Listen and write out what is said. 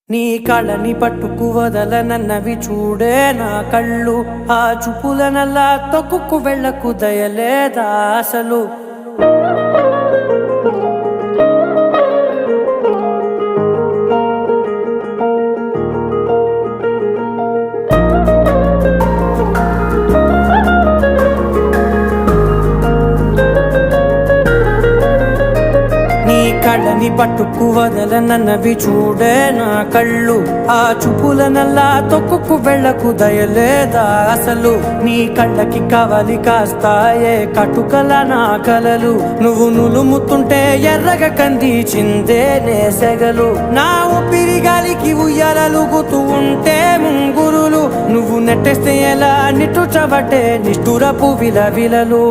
నీ కళని పట్టుకు వదలనన్నవి చూడే నా కళ్ళు, ఆ చూపులనల్లా తొక్కుకు వెళ్ళకు దయలేదా అసలు. కళ్ళని పట్టుకు వదలనన్నవి చూడే నా కళ్ళు, ఆ చూపులనల్లా తొక్కుకు వెళ్ళకు దయలేదా అసలు. నీ కళ్ళకి కవలి కాస్తాయే కటుకల నా కలలు, నువ్వు నులుముతుంటే ఎర్రగ కంది చిందే నేసెగలు. నా ఊపిరి గాలికి ఉయ్యాలలుగుతూ ఉంటే ముంగురులు, నువ్వు నెట్టేస్తే ఎలా నిట్టుచబట్టే నిష్ఠురపు విలవిలలు.